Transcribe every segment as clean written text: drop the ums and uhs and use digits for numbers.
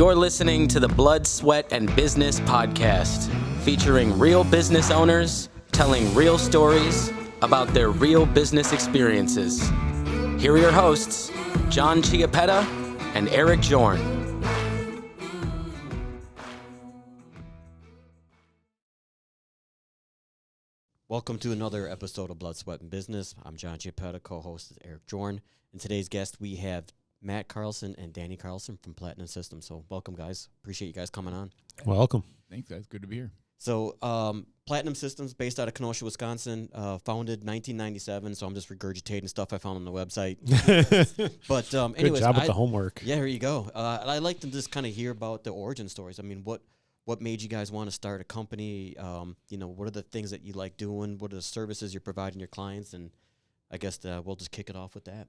You're listening to the Blood, Sweat, and Business podcast, featuring real business owners telling real stories about their real business experiences. Here are your hosts, John Chiappetta and Eric Jorn. Welcome to another episode of Blood, Sweat, and Business. I'm John Chiappetta, co-host is Eric Jorn. And today's guest, we have Matt Carlson and Danny Carlson from Platinum Systems. So welcome, guys. Appreciate you guys coming on. Welcome. Thanks, guys. Good to be here. So Platinum Systems, based out of Kenosha, Wisconsin, founded 1997. So I'm just regurgitating stuff I found on the website. But anyways, good job with the homework. Yeah, here you go. I'd like to just kind of hear about the origin stories. I mean, what made you guys want to start a company? What are the things that you like doing? What are the services you're providing your clients? And I guess we'll just kick it off with that.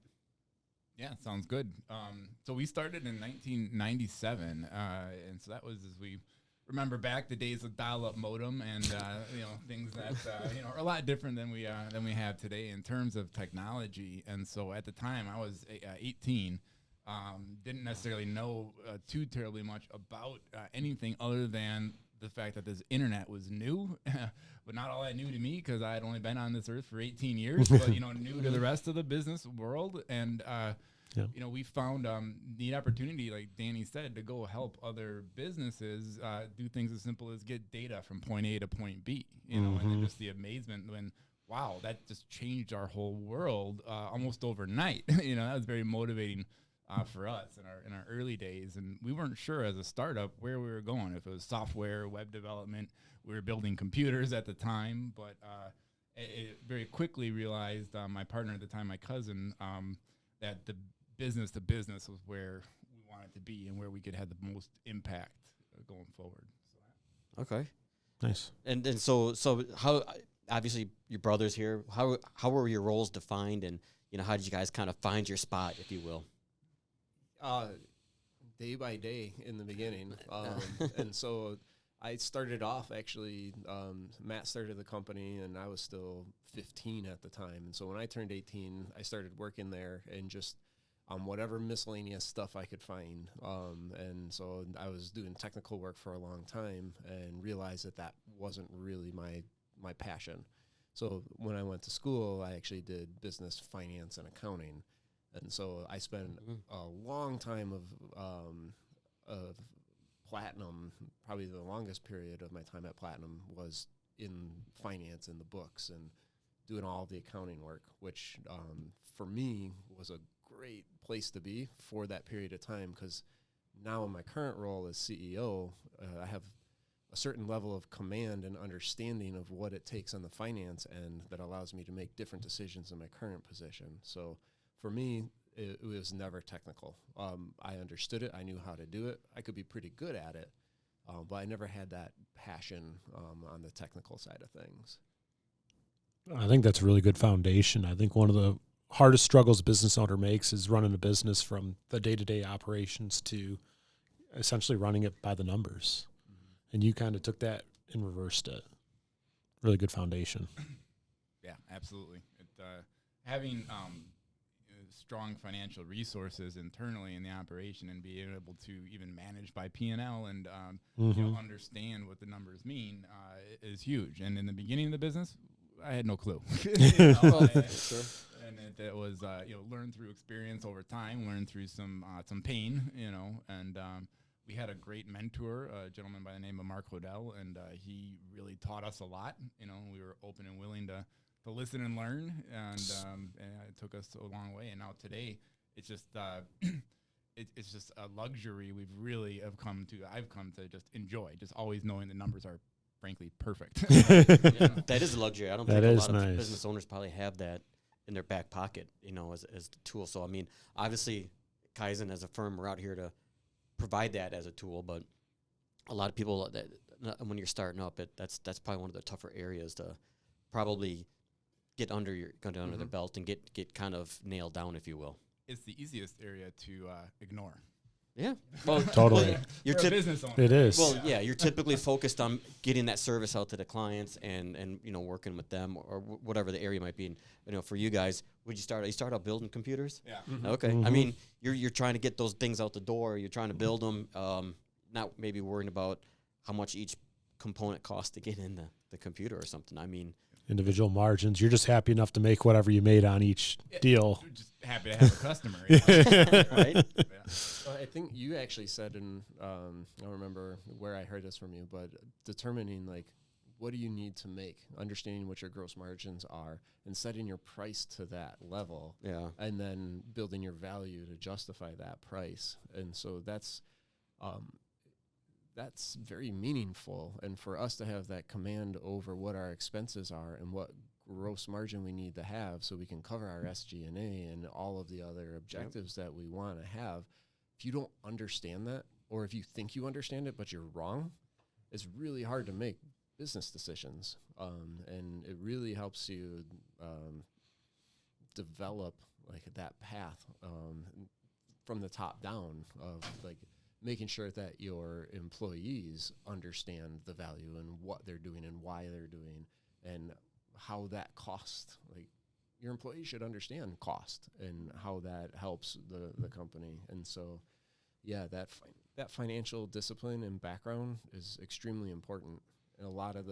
Yeah, sounds good. So we started in 1997, and so that was as we remember back the days of dial-up modem and things that are a lot different than we have today in terms of technology. And so at the time, I was 18. Didn't necessarily know too terribly much about anything other than the fact that this internet was new, but not all that new to me because I had only been on this earth for 18 years, but, new to the rest of the business world. And, we found the opportunity, like Danny said, to go help other businesses do things as simple as get data from point A to point B, and then just the amazement when, wow, that just changed our whole world almost overnight. That was very motivating for us in our early days, and we weren't sure as a startup where we were going. If it was software, web development, we were building computers at the time, but it very quickly realized my partner at the time, my cousin, that the business to business was where we wanted to be and where we could have the most impact going forward. Okay, nice. And so how obviously your brother's here. How were your roles defined, and how did you guys kind of find your spot, if you will? Day by day in the beginning. And so I started off actually, Matt started the company and I was still 15 at the time. And so when I turned 18, I started working there and just whatever miscellaneous stuff I could find. And so I was doing technical work for a long time and realized that wasn't really my passion. So when I went to school, I actually did business, finance, and accounting. And so I spent a long time of Platinum, probably the longest period of my time at Platinum was in finance and the books and doing all the accounting work, which for me was a great place to be for that period of time because now in my current role as CEO, I have a certain level of command and understanding of what it takes on the finance end that allows me to make different decisions in my current position. So for me, it was never technical. I understood it. I knew how to do it. I could be pretty good at it, but I never had that passion on the technical side of things. I think that's a really good foundation. I think one of the hardest struggles a business owner makes is running a business from the day-to-day operations to essentially running it by the numbers. Mm-hmm. And you kind of took that and reversed it. Really good foundation. Yeah, absolutely. Having strong financial resources internally in the operation and being able to even manage by P&L and understand what the numbers mean is huge. And in the beginning of the business, I had no clue. And it was learn through experience over time, learn through some pain, and we had a great mentor, a gentleman by the name of Mark Hodel, and he really taught us a lot. We were open and willing to listen and learn, and it took us a long way. And now today, it's just it's just a luxury I've come to just enjoy, just always knowing the numbers are frankly perfect. That is a luxury. I don't think a lot of business owners probably have that in their back pocket, as the tool. So I mean, obviously, Kaizen as a firm, we're out here to provide that as a tool, but a lot of people that when you're starting up, that's probably one of the tougher areas to probably get under their belt and get kind of nailed down, if you will. It's the easiest area to ignore. Yeah, well, totally. You're a business owner. It is. Well, yeah, you're typically focused on getting that service out to the clients and working with them or whatever the area might be. And, for you guys, you start out building computers? Yeah. Mm-hmm. Okay. Mm-hmm. I mean, you're trying to get those things out the door. You're trying to build them. not maybe worrying about how much each component costs to get in the computer or something. I mean, individual margins. You're just happy enough to make whatever you made on each deal. You're just happy to have a customer. Right? Well, I think you actually said, I don't remember where I heard this from you, but determining like, what do you need to make, understanding what your gross margins are, and setting your price to that level, and then building your value to justify that price. And so that's very meaningful. And for us to have that command over what our expenses are and what gross margin we need to have so we can cover our SG&A and all of the other objectives that we want to have, if you don't understand that, or if you think you understand it but you're wrong, it's really hard to make business decisions, and it really helps you develop like that path from the top down of like making sure that your employees understand the value and what they're doing and why they're doing and how that cost. Like your employees should understand cost and how that helps the company. And so, yeah, that financial discipline and background is extremely important. And a lot of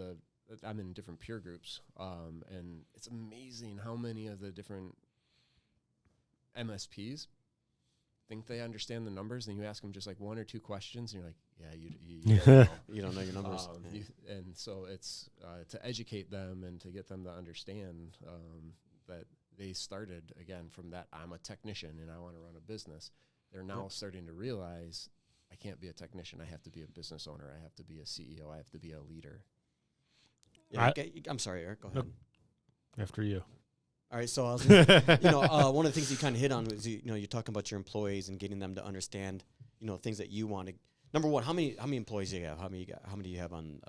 I'm in different peer groups, and it's amazing how many of the different MSPs think they understand the numbers. And you ask them just like one or two questions, and you're like, yeah, you don't know. You don't know your numbers. And so it's to educate them and to get them to understand that they started, again, from that I'm a technician and I want to run a business. They're now starting to realize I can't be a technician. I have to be a business owner. I have to be a CEO. I have to be a leader. Yeah, I'm sorry, Eric. Go ahead. After you. All right. So I was gonna, one of the things you kind of hit on was you're talking about your employees and getting them to understand things that you want to. Number one, how many employees do you have? How many do you have on?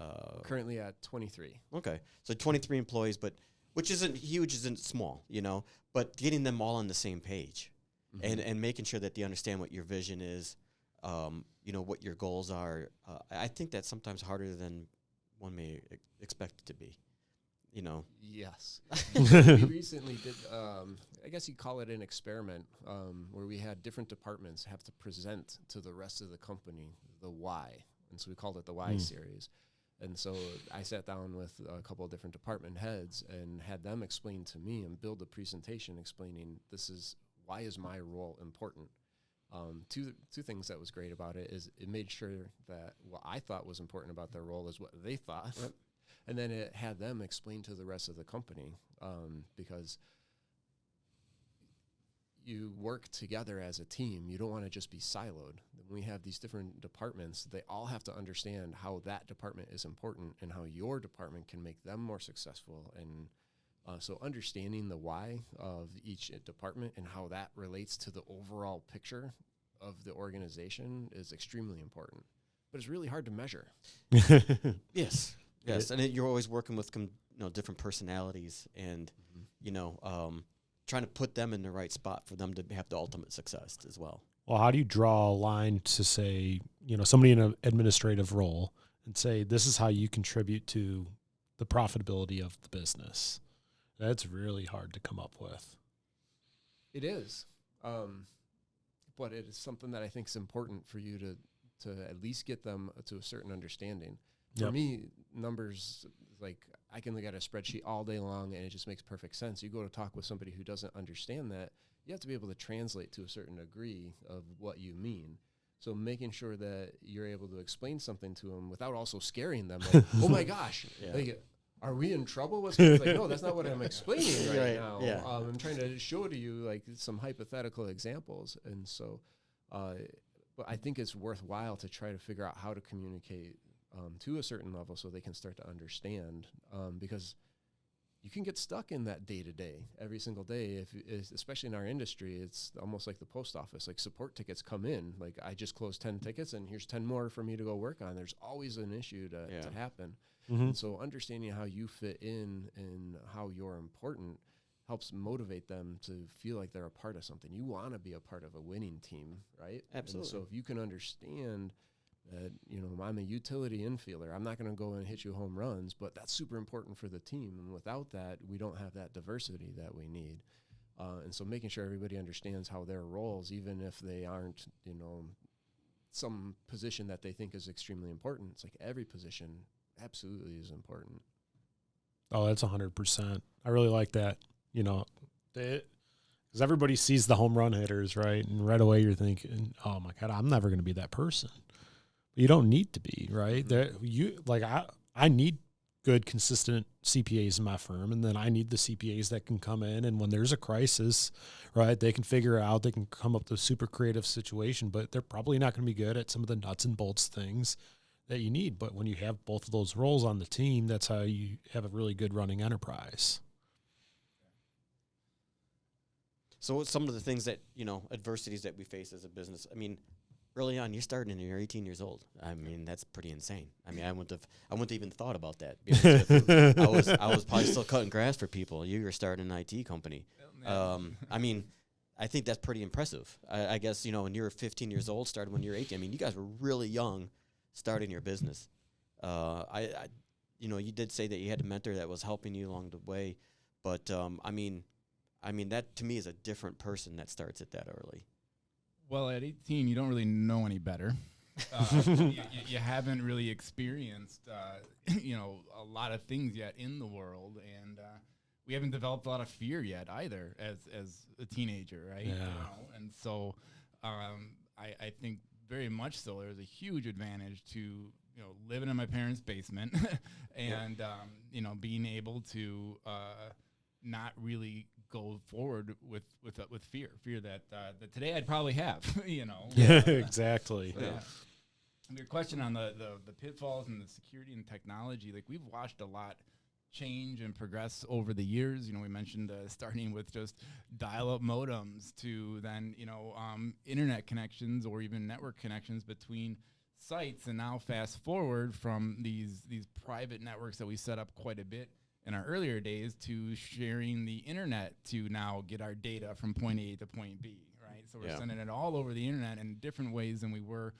Currently at 23. Okay, so 23 employees, but which isn't huge, isn't small, but getting them all on the same page, and making sure that they understand what your vision is. What your goals are. I think that's sometimes harder than one may expect it to be. Yes. We recently did, I guess you'd call it an experiment, where we had different departments have to present to the rest of the company the why. And so we called it the why series. And so I sat down with a couple of different department heads and had them explain to me and build a presentation explaining why is my role important. Two things that was great about it is it made sure that what I thought was important about their role is what they thought. Yep. And then it had them explain to the rest of the company, because you work together as a team. You don't want to just be siloed. When we have these different departments, they all have to understand how that department is important and how your department can make them more successful. And so understanding the why of each department and how that relates to the overall picture of the organization is extremely important. But it's really hard to measure. Yes. Yes, and you're always working with different personalities, and trying to put them in the right spot for them to have the ultimate success as well. Well, how do you draw a line to say, somebody in an administrative role and say, this is how you contribute to the profitability of the business? That's really hard to come up with. It is, but it is something that I think is important for you to at least get them to a certain understanding. For me, numbers, like I can look at a spreadsheet all day long and it just makes perfect sense. You go to talk with somebody who doesn't understand that, you have to be able to translate to a certain degree of what you mean. So making sure that you're able to explain something to them without also scaring them. Like, oh my gosh, like, are we in trouble? Like, no, that's not what I'm explaining right now. Yeah. I'm trying to show to you like some hypothetical examples. And so, but I think it's worthwhile to try to figure out how to communicate to a certain level so they can start to understand, because you can get stuck in that day-to-day every single day. Especially in our industry, it's almost like the post office. Like support tickets come in, like I just closed 10 tickets and here's 10 more for me to go work on. There's always an issue to happen. And so understanding how you fit in and how you're important helps motivate them to feel like they're a part of something. You want to be a part of a winning team, right? Absolutely. And so if you can understand that, I'm a utility infielder. I'm not going to go and hit you home runs, but that's super important for the team. And without that, we don't have that diversity that we need. And so making sure everybody understands how their roles, even if they aren't, some position that they think is extremely important. It's like every position absolutely is important. Oh, that's 100%. I really like that. You know, because everybody sees the home run hitters, right? And right away you're thinking, oh my God, I'm never going to be that person. But you don't need to be, right? I need good, consistent CPAs in my firm, and then I need the CPAs that can come in, and when there's a crisis, right, they can figure it out, they can come up with a super creative situation, but they're probably not going to be good at some of the nuts and bolts things that you need. But when you have both of those roles on the team, that's how you have a really good running enterprise. So some of the things that, adversities that we face as a business, I mean, early on, you're starting and you're 18 years old. I mean, that's pretty insane. I mean, I wouldn't have even thought about that. I was probably still cutting grass for people. You were starting an IT company. I mean, I think that's pretty impressive. I guess, when you're 15 years old, started when you're 18. I mean, you guys were really young starting your business. You did say that you had a mentor that was helping you along the way. But, I mean, that to me is a different person that starts it that early. Well, at 18, you don't really know any better. You haven't really experienced, a lot of things yet in the world, and we haven't developed a lot of fear yet either as a teenager, right? Yeah. And so I think very much so there's a huge advantage to living in my parents' basement and being able to not really go forward with fear that today I'd probably have, Yeah, exactly. Yeah. And your question on the pitfalls and the security and technology, like we've watched a lot change and progress over the years. We mentioned starting with just dial-up modems to then, internet connections or even network connections between sites. And now fast forward from these private networks that we set up quite a bit in our earlier days to sharing the internet to now get our data from point A to point B, right? So we're sending it all over the internet in different ways than we were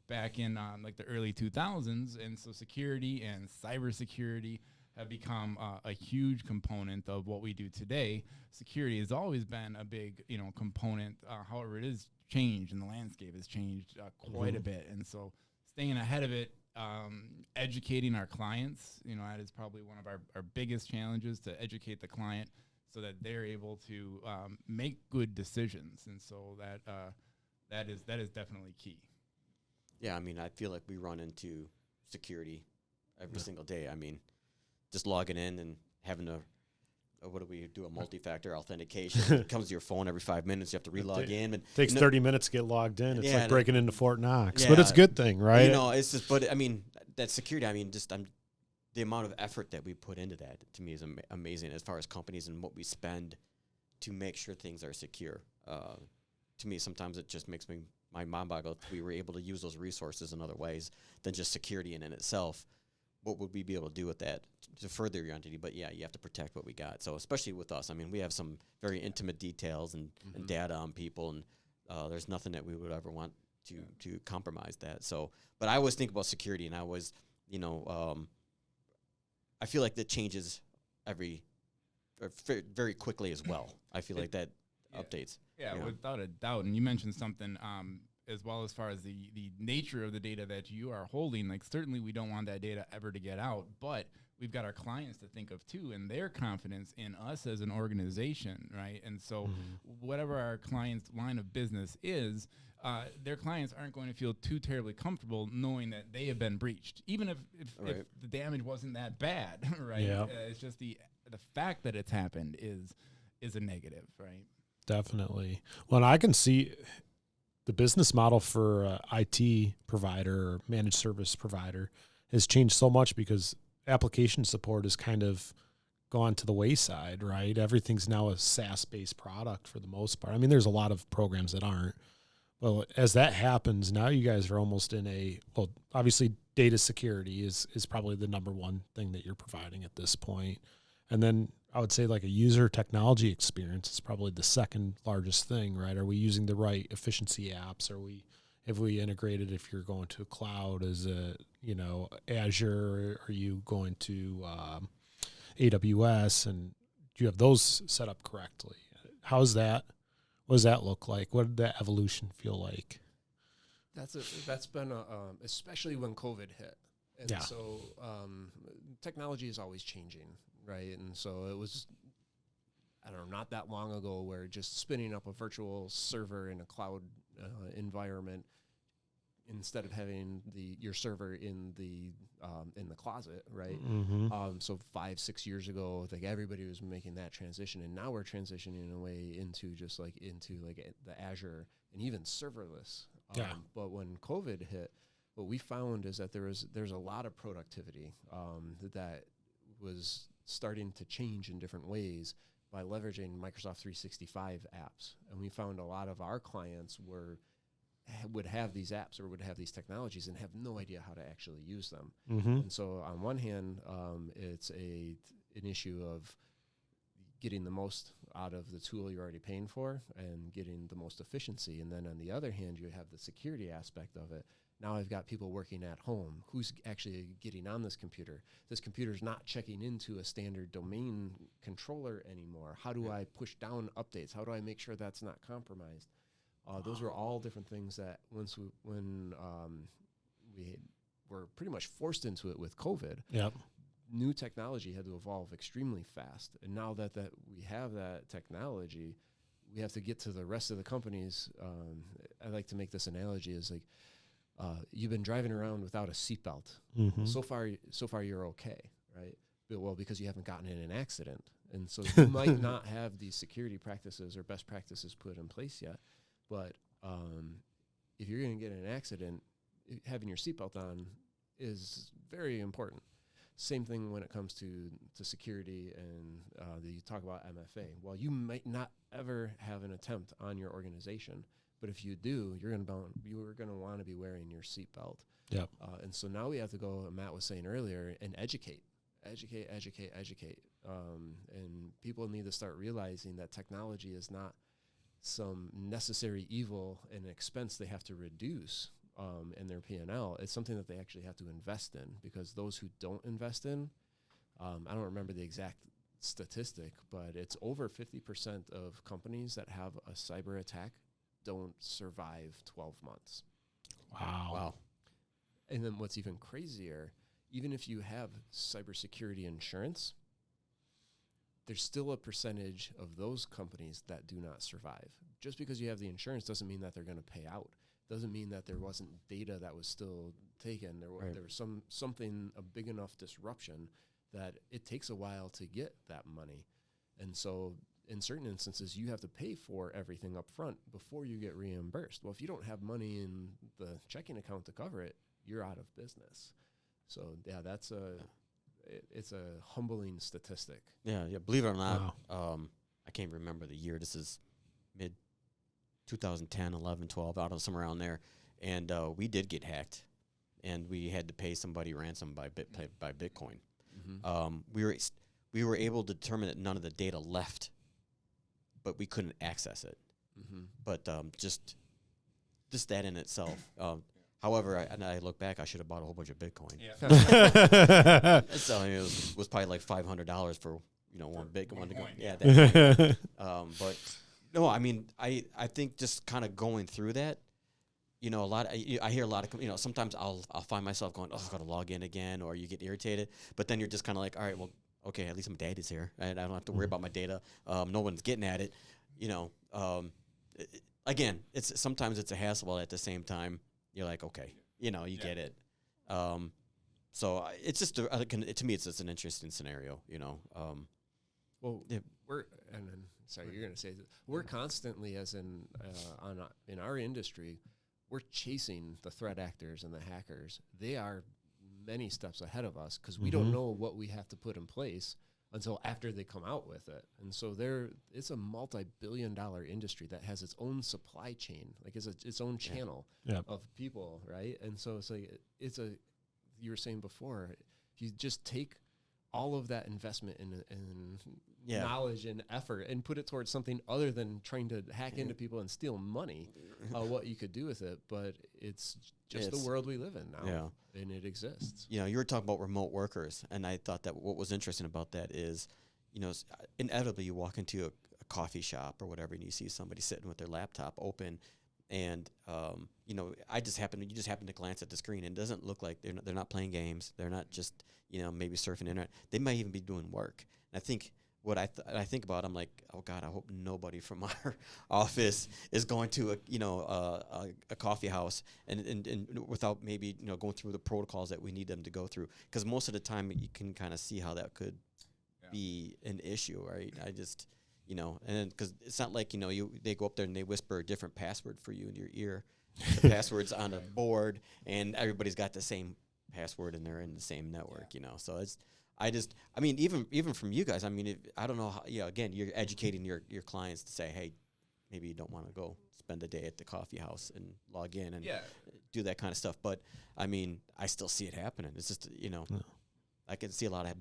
back in the early 2000s. And so security and cybersecurity have become a huge component of what we do today. Security has always been a big, component. However, it has changed and the landscape has changed quite a bit. And so staying ahead of it, educating our clients, that is probably one of our biggest challenges, to educate the client so that they're able to make good decisions. And so that is definitely key. Yeah, I mean, I feel like we run into security every single day. I mean, just logging in and having a multi-factor authentication. It comes to your phone every 5 minutes. You have to re-log in. And takes 30 minutes to get logged in. It's like breaking into Fort Knox. Yeah, but it's a good thing, right? It's just, but I mean, that security, I mean, the amount of effort that we put into that, to me, is amazing as far as companies and what we spend to make sure things are secure. To me, sometimes it just makes my mind boggle if we were able to use those resources in other ways than just security in itself. What would we be able to do with that to further your entity? But yeah, you have to protect what we got. So especially with us, I mean, we have some very intimate details and data on people, and there's nothing that we would ever want to compromise that. So, but I always think about security, and I always, I feel like that changes very quickly as well. I feel like that updates. Yeah, without a doubt. And you mentioned something as well as far as the nature of the data that you are holding. Like, certainly we don't want that data ever to get out, but we've got our clients to think of too, and their confidence in us as an organization, right? And so whatever our client's line of business is, their clients aren't going to feel too terribly comfortable knowing that they have been breached, even if the damage wasn't that bad, right? Yeah. It's just the fact that it's happened is a negative, right? Definitely. Well, and I can see the business model for a IT provider or managed service provider has changed so much because application support has kind of gone to the wayside, right? Everything's now a SaaS-based product for the most part. I mean, there's a lot of programs that aren't. Well, as that happens, now you guys are almost in obviously data security is probably the number one thing that you're providing at this point. And then I would say like a user technology experience is probably the second largest thing, right? Are we using the right efficiency apps? Have we integrated, if you're going to a cloud as Azure, are you going to AWS, and do you have those set up correctly? How's that? What does that look like? What did that evolution feel like? That's been especially when COVID hit. And Yeah. so technology is always changing, right? And so it was, I don't know, not that long ago where just spinning up a virtual server in a cloud environment instead of having your server in the closet, right? Mm-hmm. So 5-6 years ago, I think everybody was making that transition, and now we're transitioning away into the Azure and even serverless. Yeah. But when COVID hit, what we found is that there's a lot of productivity that was starting to change in different ways by leveraging Microsoft 365 apps. And we found a lot of our clients would have these apps or would have these technologies and have no idea how to actually use them. Mm-hmm. And so on one hand, it's an issue of getting the most out of the tool you're already paying for and getting the most efficiency. And then on the other hand, you have the security aspect of it. Now I've got people working at home. Who's actually getting on this computer? This computer's not checking into a standard domain controller anymore. How do I push down updates? How do I make sure that's not compromised? Those were all different things that when we were pretty much forced into it with COVID, Yep. new technology had to evolve extremely fast. And now that we have that technology, we have to get to the rest of the companies. I like to make this analogy is like, you've been driving around without a seatbelt. Mm-hmm. So far you're okay, right? Well, because you haven't gotten in an accident. And so you might not have these security practices or best practices put in place yet. But if you're going to get in an accident, having your seatbelt on is very important. Same thing when it comes to security and you talk about MFA. Well, you might not ever have an attempt on your organization, but if you do, you're going to want to be wearing your seatbelt. Yep. And so now we have to go, Matt was saying earlier, and educate. And people need to start realizing that technology is not some necessary evil and expense they have to reduce in their P&L. It's something that they actually have to invest in, because those who don't invest in, I don't remember the exact statistic, but it's over 50% of companies that have a cyber attack don't survive 12 months. Wow. And then what's even crazier, even if you have cybersecurity insurance, there's still a percentage of those companies that do not survive. Just because you have the insurance doesn't mean that they're going to pay out. Doesn't mean that there wasn't data that was still taken. There was something, a big enough disruption that it takes a while to get that money. And so in certain instances, you have to pay for everything up front before you get reimbursed. Well, if you don't have money in the checking account to cover it, you're out of business. So yeah, it's a humbling statistic. Yeah. Believe it or not, I can't remember the year. This is mid 2010, 11, 12, out of somewhere around there. And we did get hacked, and we had to pay somebody ransom by Bitcoin. Mm-hmm. We were able to determine that none of the data left, but we couldn't access it. Mm-hmm. But just that in itself. However, I look back, I should have bought a whole bunch of Bitcoin. Yeah. So I mean, it was probably like $500 for one Bitcoin to go. Yeah. But no, I mean, I think just kind of going through that, a lot. I hear a lot of sometimes I'll find myself going, I've got to log in again, or you get irritated. But then you're just kind of like, all right, well, okay, at least my data's here, and I don't have to worry about my data. No one's getting at it. Again, sometimes it's a hassle, while at the same time you're like, okay, you get it. So it's just to me, it's just an interesting scenario, Well, sorry, you're going to say that we're constantly, as in our industry, we're chasing the threat actors and the hackers. They are many steps ahead of us because we don't know what we have to put in place until after they come out with it. And so it's a multi-billion-dollar industry that has its own supply chain, like its own channel of people, right? And so it's like you were saying before, if you just take all of that investment in knowledge and effort and put it towards something other than trying to hack into people and steal money, what you could do with it. But it's just the world we live in now, and it exists. You were talking about remote workers, and I thought that what was interesting about that is, inevitably you walk into a coffee shop or whatever, and you see somebody sitting with their laptop open, And you know, you just happen to glance at the screen, and it doesn't look like they're not playing games. They're not just, you know, maybe surfing the internet. They might even be doing work. And I think what I think about, I'm like, oh God, I hope nobody from our office is going to a coffee house and without maybe, you know, going through the protocols that we need them to go through. Because most of the time you can kind of see how that could be an issue, right? I just, you know, and because it's not like, you know, they go up there and they whisper a different password for you in your ear. The password's on a board, and everybody's got the same password, and they're in the same network, you know. So it's, I mean, even from you guys, I mean, I don't know how, you know, again, you're educating your clients to say, hey, maybe you don't want to go spend the day at the coffee house and log in and do that kind of stuff. But I mean, I still see it happening. It's just, you know, I can see a lot of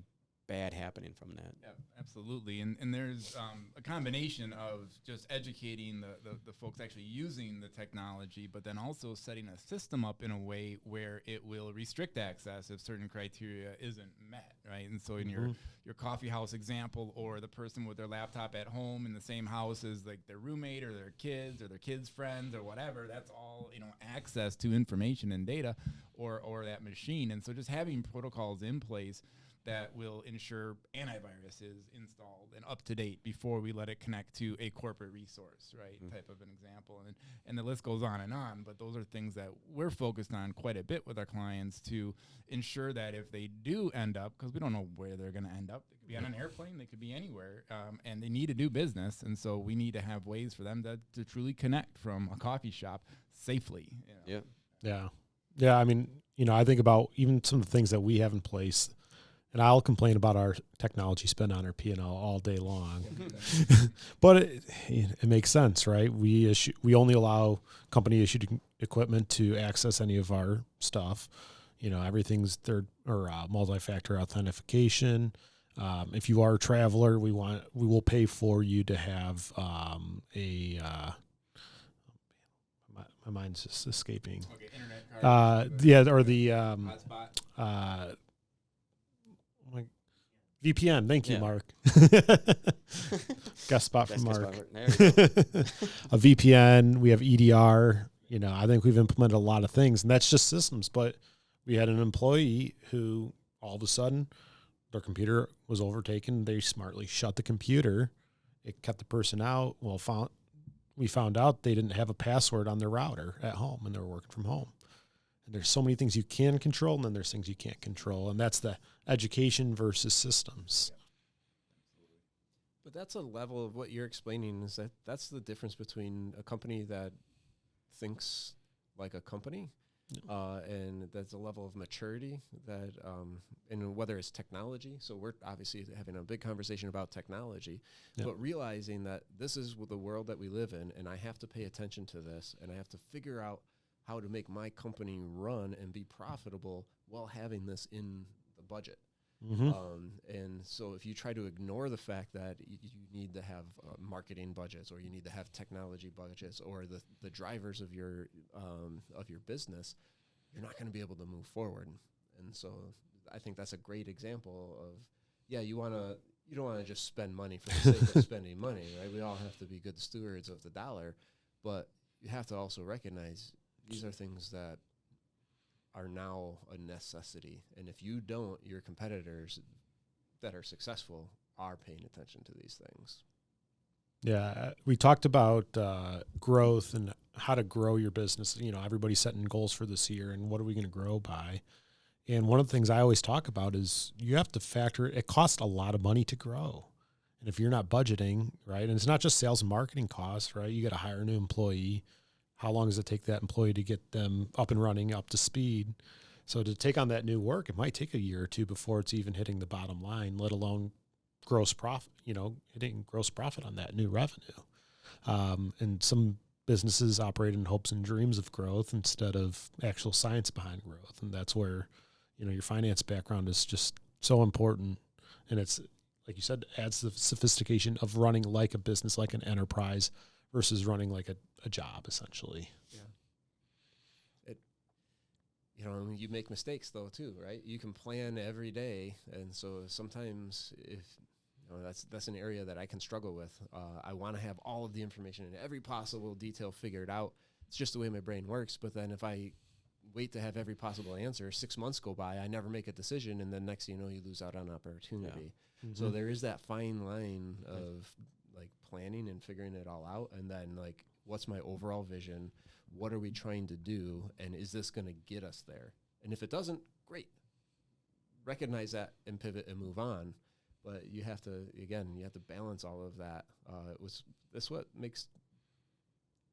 bad happening from that. Yeah, absolutely. And there's a combination of just educating the folks actually using the technology, but then also setting a system up in a way where it will restrict access if certain criteria isn't met, right? And so in your coffee house example, or the person with their laptop at home in the same house as like their roommate or their kids' friends or whatever, that's all, you know, access to information and data or that machine. And so just having protocols in place that will ensure antivirus is installed and up to date before we let it connect to a corporate resource, right? Type of an example. And the list goes on, but those are things that we're focused on quite a bit with our clients to ensure that if they do end up, because we don't know where they're going to end up, they could be on an airplane, they could be anywhere, and they need to do business. And so we need to have ways for them to truly connect from a coffee shop safely. You know? Yeah. I mean, you know, I think about even some of the things that we have in place. And I'll complain about our technology spend on our P&L all day long, but it makes sense, right? We only allow company issued equipment to access any of our stuff. You know, everything's multi-factor authentication. If you are a traveler, we will pay for you to have my mind's just escaping. Okay, internet card. Or the hotspot. VPN. Thank you, Mark. Guest spot from Mark. There you go. A VPN. We have EDR. You know, I think we've implemented a lot of things, and that's just systems. But we had an employee who all of a sudden their computer was overtaken. They smartly shut the computer. It kept the person out. We found out they didn't have a password on their router at home, and they were working from home. And there's so many things you can control, and then there's things you can't control. And that's the education versus systems. But that's a level of what you're explaining, is that's the difference between a company that thinks like a company, and that's a level of maturity that, and whether it's technology. So we're obviously having a big conversation about technology, but realizing that this is the world that we live in, and I have to pay attention to this, and I have to figure out how to make my company run and be profitable while having this in the budget. And so if you try to ignore the fact that you need to have marketing budgets, or you need to have technology budgets, or the drivers of your business, you're not going to be able to move forward. And so I think that's a great example of, you don't want to just spend money for the sake of spending money, right? We all have to be good stewards of the dollar, but you have to also recognize these are things that are now a necessity. And if you don't, your competitors that are successful are paying attention to these things. Yeah, we talked about growth and how to grow your business. You know, everybody's setting goals for this year, and what are we going to grow by? And one of the things I always talk about is you have to factor, it costs a lot of money to grow. And if you're not budgeting, right, and it's not just sales and marketing costs, right? You got to hire a new employee. How long does it take that employee to get them up and running, up to speed? So to take on that new work, it might take a year or two before it's even hitting the bottom line, let alone gross profit, hitting gross profit on that new revenue. And some businesses operate in hopes and dreams of growth instead of actual science behind growth. And that's where, your finance background is just so important. And it's, like you said, adds the sophistication of running like a business, like an enterprise, versus running like a job, essentially. Yeah. You make mistakes though too, right? You can plan every day, and so sometimes that's an area that I can struggle with. I want to have all of the information and every possible detail figured out, it's just the way my brain works. But then if I wait to have every possible answer, 6 months go by, I never make a decision, and then next thing you know, you lose out on opportunity. Yeah. So there is that fine line of like planning and figuring it all out, and then like, what's my overall vision? What are we trying to do? And is this going to get us there? And if it doesn't, great. Recognize that and pivot and move on. But you have to balance all of that. That's what makes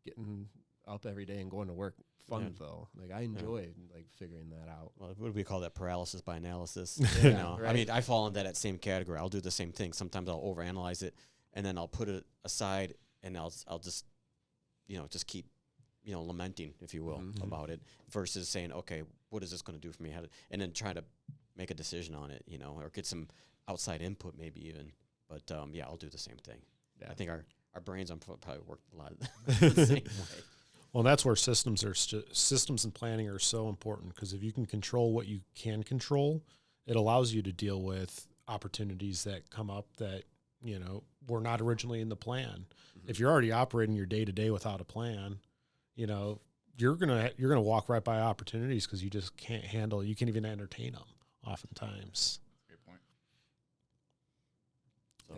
getting up every day and going to work fun, though. Like, I enjoy like figuring that out. Well, what do we call that? Paralysis by analysis. Yeah, you know, right. I mean, I fall in that same category. I'll do the same thing. Sometimes I'll overanalyze it, and then I'll put it aside, and I'll just, just keep, lamenting, if you will, about it, versus saying, okay, what is this going to do for me? And then try to make a decision on it, or get some outside input, maybe even. But I'll do the same thing. Yeah. I think our brains probably work a lot the same way. Well, that's where systems and planning are so important, because if you can control what you can control, it allows you to deal with opportunities that come up that, were not originally in the plan. Mm-hmm. If you're already operating your day-to-day without a plan, you're gonna walk right by opportunities because you just can't even entertain them oftentimes. Great point. So.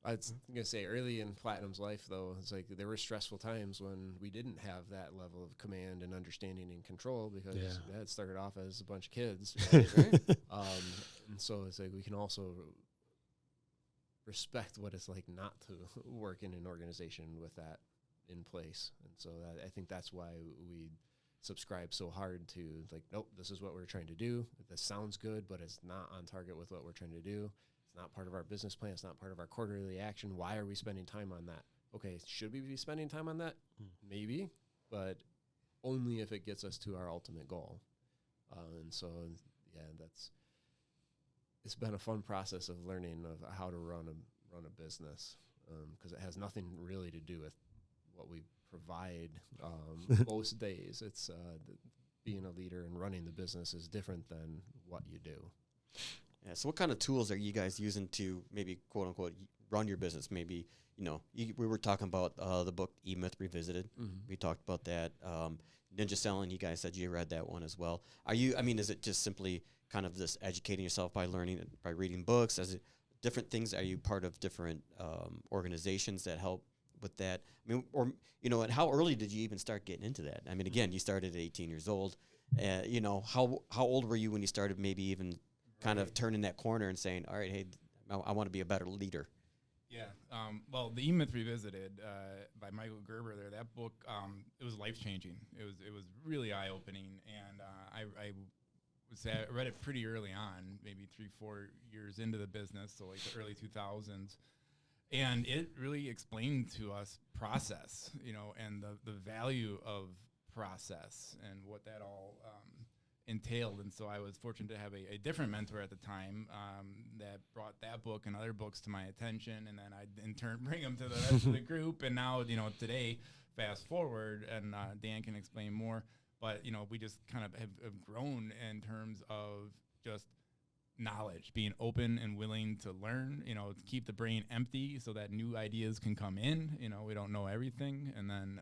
I was going to say, early in Platinum's life, though, it's like there were stressful times when we didn't have that level of command and understanding and control, because it started off as a bunch of kids. Right? And so it's like we can also respect what it's like not to work in an organization with that in place. And so I think that's why we subscribe so hard to, like, nope, this is what we're trying to do. This sounds good, but it's not on target with what we're trying to do. Not part of our business plan. It's not part of our quarterly action. Why are we spending time on that? Okay, should we be spending time on that? Maybe, but only if it gets us to our ultimate goal. And so, it's been a fun process of learning of how to run a business, because it has nothing really to do with what we provide most days. It's being a leader and running the business is different than what you do. Yeah, so what kind of tools are you guys using to maybe, quote unquote, run your business? Maybe, we were talking about the book E-Myth Revisited. Mm-hmm. We talked about that. Ninja Selling, you guys said you read that one as well. Is it just simply kind of this educating yourself by learning, by reading books? Is it different things? Are you part of different organizations that help with that? And how early did you even start getting into that? I mean, again, you started at 18 years old. How old were you when you started maybe even kind of turning that corner and saying, all right, hey, I want to be a better leader? Yeah. Well, the E-Myth Revisited by Michael Gerber there, that book, it was life-changing. It was really eye-opening. And I read it pretty early on, maybe 3-4 years into the business, so like the early 2000s. And it really explained to us process, and the value of process and what that all entailed. And so I was fortunate to have a different mentor at the time that brought that book and other books to my attention, and then I in turn bring them to the rest of the group. And now, today, fast forward, and Dan can explain more, but we just kind of have grown in terms of just knowledge, being open and willing to learn, to keep the brain empty so that new ideas can come in. We don't know everything. And then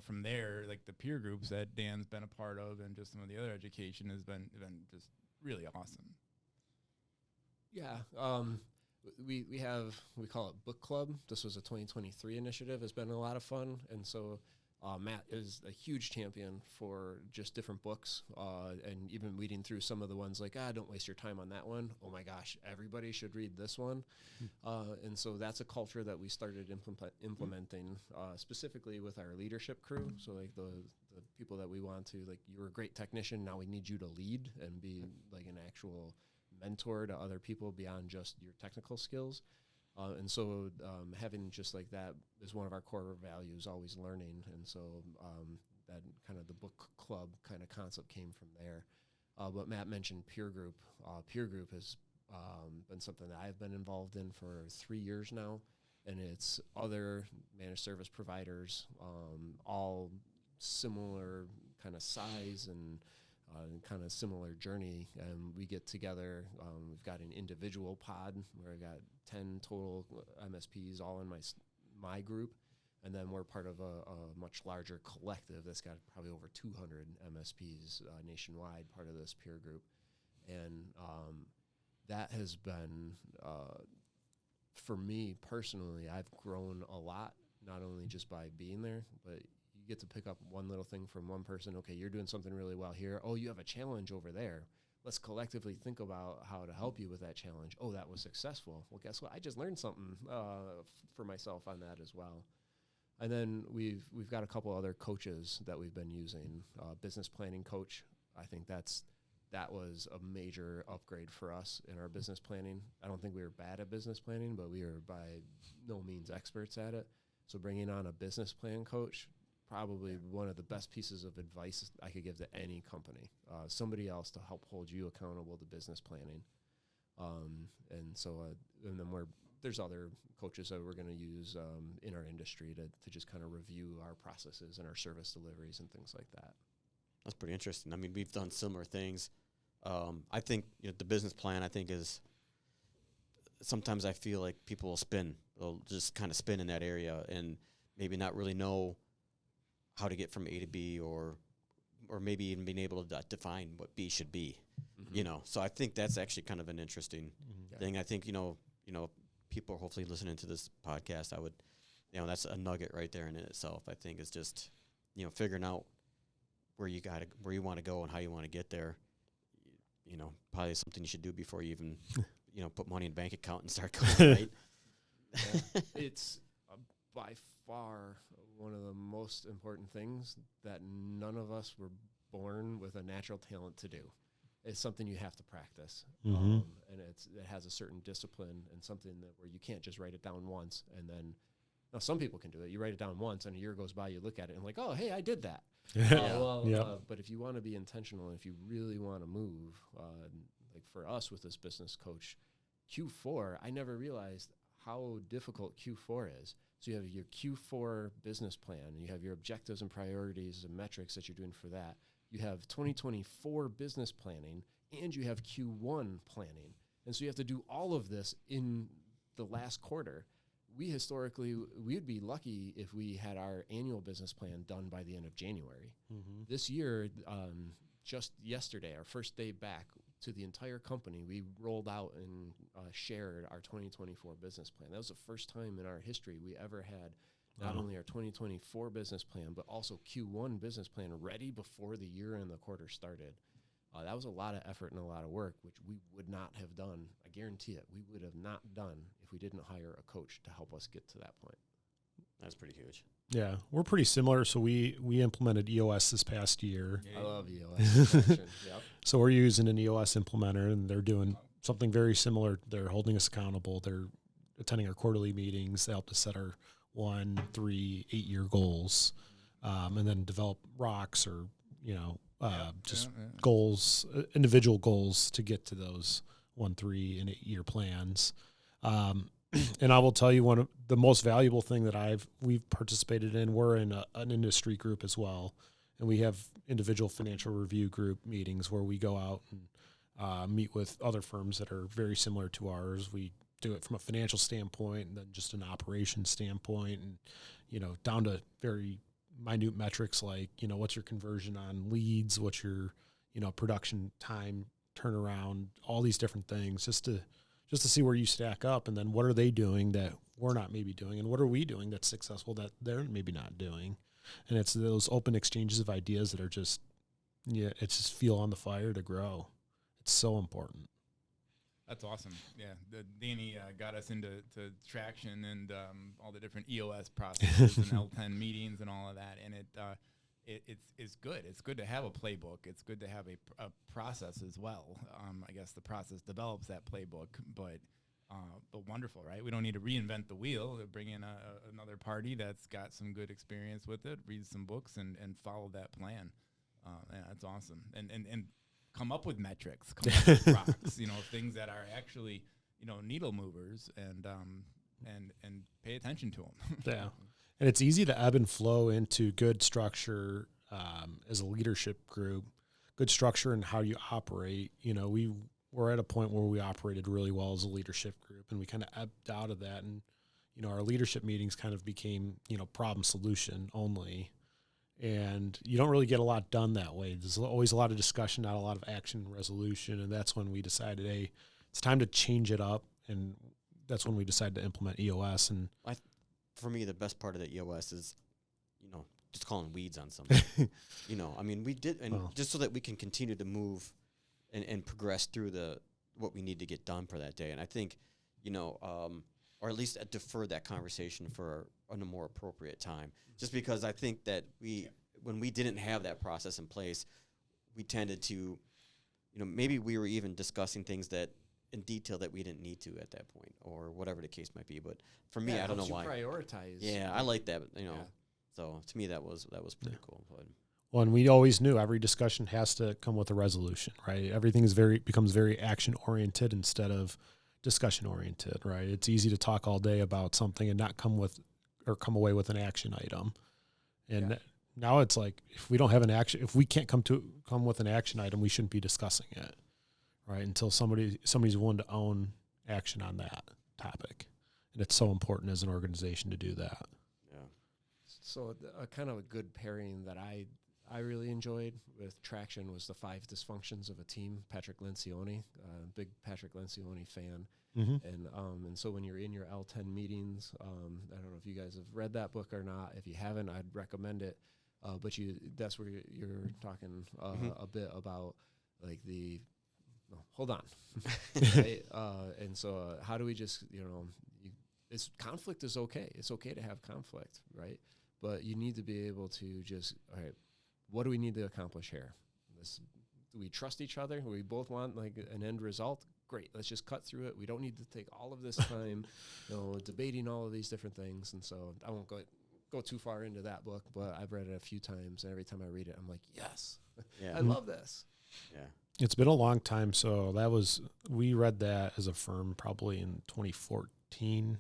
from there, like the peer groups that Dan's been a part of and just some of the other education has been just really awesome. Yeah. We call it Book Club. This was a 2023 initiative. It's been a lot of fun. And so Matt is a huge champion for just different books, and even weeding through some of the ones like, don't waste your time on that one. Oh my gosh, everybody should read this one. And so that's a culture that we started implementing specifically with our leadership crew. So like the people that we want to, like, you're a great technician, now we need you to lead and be like an actual mentor to other people beyond just your technical skills. And so having just like that is one of our core values, always learning. And so that kind of the book club kind of concept came from there. But Matt mentioned peer group. Peer group has been something that I've been involved in for 3 years now. And it's other managed service providers, all similar kind of size and kind of similar journey. And we get together. We've got an individual pod where I got 10 total MSPs all in my group. And then we're part of a much larger collective that's got probably over 200 MSPs nationwide, part of this peer group. And that has been, for me personally, I've grown a lot, not only just by being there, but you get to pick up one little thing from one person. Okay, you're doing something really well here. Oh, you have a challenge over there. Let's collectively think about how to help you with that challenge. Oh, that was successful. Well, guess what? I just learned something for myself on that as well. And then we've got a couple other coaches that we've been using. Business planning coach, I think that was a major upgrade for us in our business planning. I don't think we were bad at business planning, but we were by no means experts at it. So bringing on a business plan coach, probably one of the best pieces of advice I could give to any company. Somebody else to help hold you accountable to business planning. And then there's other coaches that we're going to use in our industry to just kind of review our processes and our service deliveries and things like that. That's pretty interesting. I mean, we've done similar things. I think the business plan, I think, is sometimes I feel like people will spin. They'll just kind of spin in that area and maybe not really know how to get from A to B or maybe even being able to define what B should be, So I think that's actually kind of an interesting thing. I think, people are hopefully listening to this podcast. I would, that's a nugget right there in itself. I think it's just, figuring out where you want to go and how you want to get there. Probably something you should do before you even, put money in a bank account and start going, right? It's by far one of the most important things that none of us were born with a natural talent to do. It's something you have to practice, and it has a certain discipline and something where you can't just write it down once and then. Now, some people can do it. You write it down once, and a year goes by, you look at it and like, oh, hey, I did that. But if you want to be intentional, and if you really want to move, like for us with this business coach, Q4, I never realized how difficult Q4 is. So you have your Q4 business plan, and you have your objectives and priorities and metrics that you're doing for that. You have 2024 business planning, and you have Q1 planning. And so you have to do all of this in the last quarter. We'd be lucky if we had our annual business plan done by the end of January. This year, just yesterday, our first day back to the entire company, we rolled out and shared our 2024 business plan. That was the first time in our history we ever had not only our 2024 business plan, but also Q1 business plan ready before the year and the quarter started. That was a lot of effort and a lot of work, which we would not have done. I guarantee it. We would have not done if we didn't hire a coach to help us get to that point. That's pretty huge. Yeah, we're pretty similar. So we implemented EOS this past year. I love EOS. Yep. So we're using an EOS implementer, and they're doing something very similar. They're holding us accountable. They're attending our quarterly meetings. They help us set our 1, 3, 8-year goals, and then develop rocks or goals, individual goals to get to those 1, 3, and 8-year plans. And I will tell you, one of the most valuable thing that we've participated in, we're in an industry group as well, and we have individual financial review group meetings where we go out and meet with other firms that are very similar to ours. We do it from a financial standpoint and then just an operations standpoint, and down to very minute metrics like what's your conversion on leads, what's your production time turnaround, all these different things, just to see where you stack up, and then what are they doing that we're not maybe doing, and what are we doing that's successful that they're maybe not doing. And it's those open exchanges of ideas that are just it's just fuel on the fire to grow. It's so important. That's awesome. Yeah, Danny got us into traction and all the different EOS processes and L10 meetings and all of that. And it's good. It's good to have a playbook. It's good to have a process as well. I guess the process develops that playbook, but wonderful, right? We don't need to reinvent the wheel. Bring in another party that's got some good experience with it, read some books, and follow that plan. Yeah, that's awesome. And come up with metrics, come up with rocks, things that are actually, needle movers, and pay attention to them. Yeah. And it's easy to ebb and flow into good structure as a leadership group, good structure and how you operate. We're at a point where we operated really well as a leadership group, and we kind of ebbed out of that. And, our leadership meetings kind of became, problem solution only. And you don't really get a lot done that way. There's always a lot of discussion, not a lot of action and resolution. And that's when we decided, hey, it's time to change it up. And that's when we decided to implement EOS. And for me, the best part of the EOS is, just calling weeds on something. We did, and just so that we can continue to move and progress through what we need to get done for that day. And I think, or at least defer that conversation for a more appropriate time. Just because I think that when we didn't have that process in place, we tended to, maybe we were even discussing things that in detail that we didn't need to at that point, or whatever the case might be. But for me, I don't know why. Prioritize. Yeah, I like that. So to me, that was pretty cool. But. Well, and we always knew every discussion has to come with a resolution, right? Everything becomes very action oriented instead of discussion oriented, right? It's easy to talk all day about something and not come away with an action item. And now it's like, if we don't have if we can't come with an action item, we shouldn't be discussing it, right? Until somebody's willing to own action on that topic. And it's so important as an organization to do that. Yeah. So kind of a good pairing that I really enjoyed with Traction was the 5 dysfunctions of a team. Patrick Lencioni, big Patrick Lencioni fan. Mm-hmm. And so when you're in your L10 meetings, I don't know if you guys have read that book or not. If you haven't, I'd recommend it. But that's where you're talking a bit about like hold on. Right? And so how do we just, conflict is okay. It's okay to have conflict, right? But you need to be able to just, all right, what do we need to accomplish here? Do we trust each other? Do we both want like an end result? Great, let's just cut through it. We don't need to take all of this time, debating all of these different things. And so I won't go too far into that book, but I've read it a few times, and every time I read it, I'm like, yes, I love this. Yeah, it's been a long time. So we read that as a firm probably in 2014,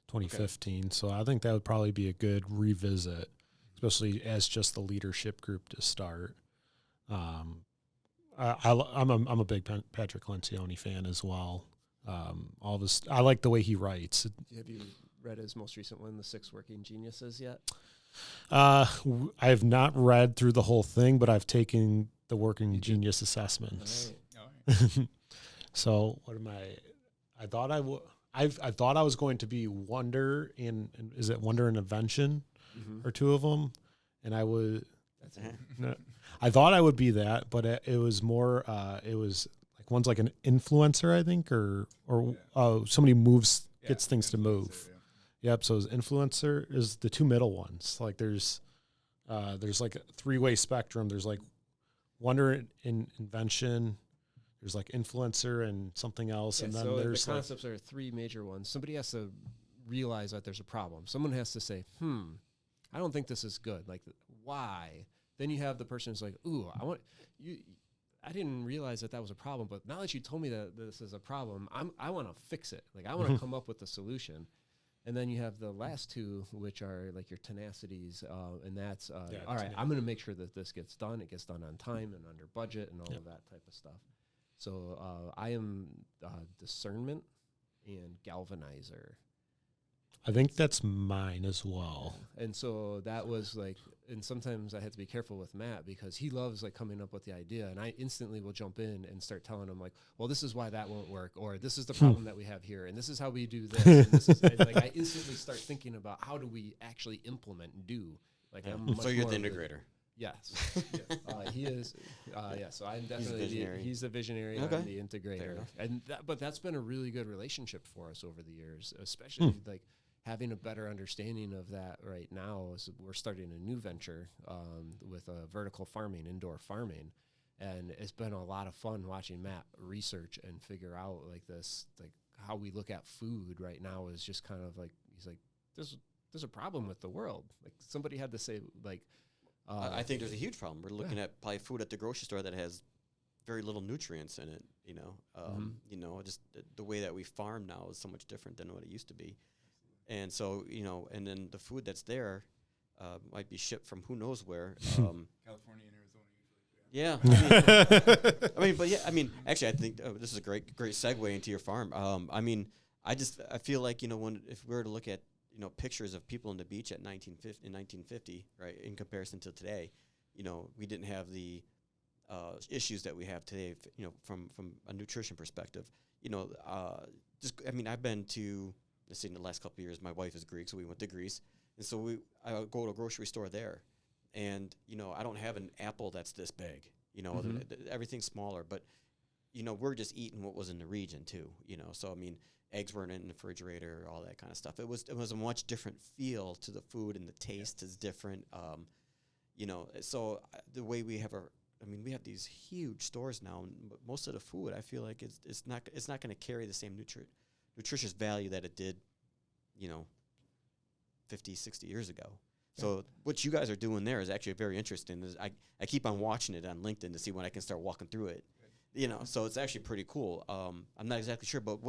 2015. Okay. So I think that would probably be a good revisit, especially as just the leadership group to start. I'm a big Patrick Lencioni fan as well. I like the way he writes. Have you read his most recent one, The 6 Working Geniuses, yet? I have not read through the whole thing, but I've taken the Working Genius assessments. All right. So what am I? I thought I was going to be Wonder in is it Wonder and Invention, or two of them, and I was. That's it. No, I thought I would be that, but it was more. It was like one's like an influencer, I think, or somebody gets things to move. Yeah. Yep. So his influencer is the two middle ones. Like there's like a 3-way spectrum. There's like Wonder in Invention. There's like influencer and something else, and then so there's the concepts are 3 major ones. Somebody has to realize that there's a problem. Someone has to say, I don't think this is good. Like, why? Then you have the person who's like, ooh, I didn't realize that was a problem, but now that you told me that this is a problem, I want to fix it. Like, I want to come up with a solution. And then you have the last 2, which are like your tenacities, and that's, all right, I'm going to make sure that this gets done. It gets done on time and under budget and all of that type of stuff. So I am discernment and galvanizer. I think that's mine as well. And so that was like, and sometimes I had to be careful with Matt because he loves like coming up with the idea, and I instantly will jump in and start telling him like, well, this is why that won't work, or this is the problem that we have here, and this is how we do this. And this is like I instantly start thinking about how do we actually implement and do. Like, so you're the integrator. Yes, he is. So I'm definitely he's the visionary. Okay. I'm the integrator, but that's been a really good relationship for us over the years, especially like having a better understanding of that right now. So we're starting a new venture with vertical farming, indoor farming, and it's been a lot of fun watching Matt research and figure out like this, like how we look at food right now is just kind of like he's like there's a problem with the world. Like somebody had to say like. I think there's a huge problem. We're looking at probably food at the grocery store that has very little nutrients in it. Just the way that we farm now is so much different than what it used to be. And so, and then the food that's there might be shipped from who knows where. California and Arizona usually. Yeah. Actually, I think this is a great segue into your farm. I feel like, if we were to look at pictures of people on the beach in 1950, right, in comparison to today, we didn't have the issues that we have today, from a nutrition perspective. I've been to, let's say in the last couple of years, my wife is Greek, so we went to Greece. And so I would go to a grocery store there. And, I don't have an apple that's this big, everything's smaller, but, we're just eating what was in the region too, so, eggs weren't in the refrigerator, all that kind of stuff. It was a much different feel to the food, and the taste is different. So the way we have we have these huge stores now, and most of the food, I feel like it's not going to carry the same nutritious value that it did, 50, 60 years ago. Yeah. So what you guys are doing there is actually very interesting. I keep on watching it on LinkedIn to see when I can start walking through it. So it's actually pretty cool. I'm not exactly sure, but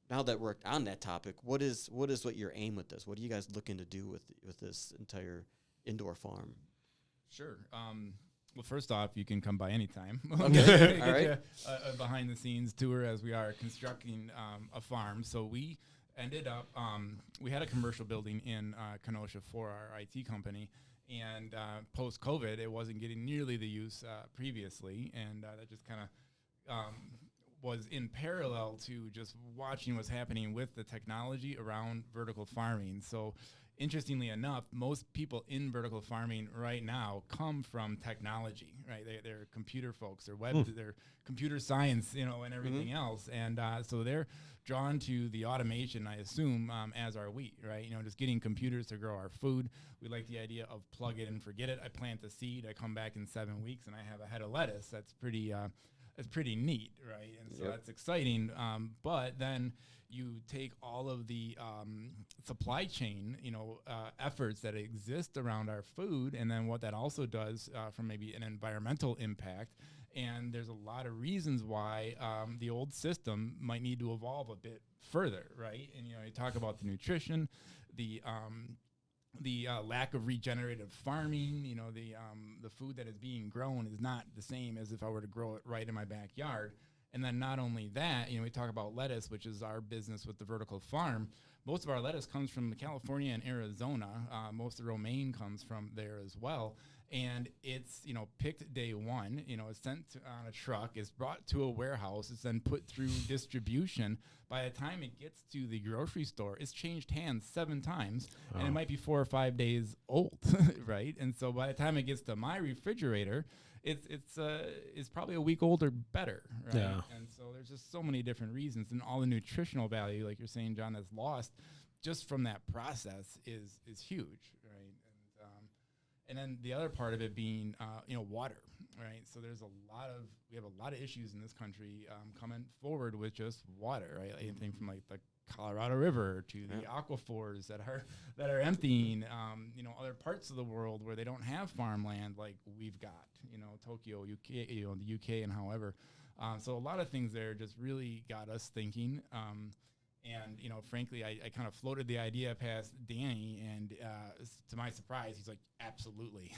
now that we're on that topic, what is your aim with this? What are you guys looking to do with this entire indoor farm? Sure. Well, first off, you can come by anytime. Okay. All right. A behind-the-scenes tour as we are constructing a farm. So we ended up, we had a commercial building in Kenosha for our IT company. And post-COVID, it wasn't getting nearly the use previously. And that just kind of was in parallel to just watching what's happening with the technology around vertical farming. So interestingly enough, most people in vertical farming right now come from technology, right? They're computer folks, they're computer science, and everything else. And so they're drawn to the automation, I assume, as are we, right? Just getting computers to grow our food. We like the idea of plug it and forget it. I plant the seed, I come back in 7 weeks, and I have a head of lettuce. That's pretty neat, right? And so that's exciting. But then you take all of the supply chain, efforts that exist around our food, and then what that also does from maybe an environmental impact. And there's a lot of reasons why the old system might need to evolve a bit further, right? And you talk about the nutrition, the lack of regenerative farming, the food that is being grown is not the same as if I were to grow it right in my backyard. And then not only that, we talk about lettuce, which is our business with the vertical farm. Most of our lettuce comes from California and Arizona. Most of the romaine comes from there as well. And it's, picked day one, it's sent on a truck, it's brought to a warehouse, it's then put through distribution. By the time it gets to the grocery store, it's changed hands 7 times, and it might be 4 or 5 days old, right? And so by the time it gets to my refrigerator, it's probably a week old or better, right? Yeah. And so there's just so many different reasons, and all the nutritional value, like you're saying, John, that's lost just from that process is huge, right? And then the other part of it being, water, right? So we have a lot of issues in this country coming forward with just water, right? Anything from like the Colorado River to the aquifers that are emptying, other parts of the world where they don't have farmland like we've got, Tokyo, UK, the UK, and however. So a lot of things there just really got us thinking. And, frankly, I kind of floated the idea past Danny, and to my surprise, he's like, absolutely.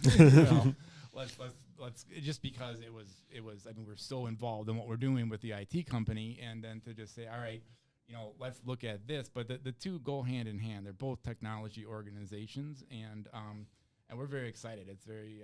Let's just because it was, we're so involved in what we're doing with the IT company, and then to just say, all right, let's look at this. But the two go hand in hand. They're both technology organizations, and we're very excited. It's very,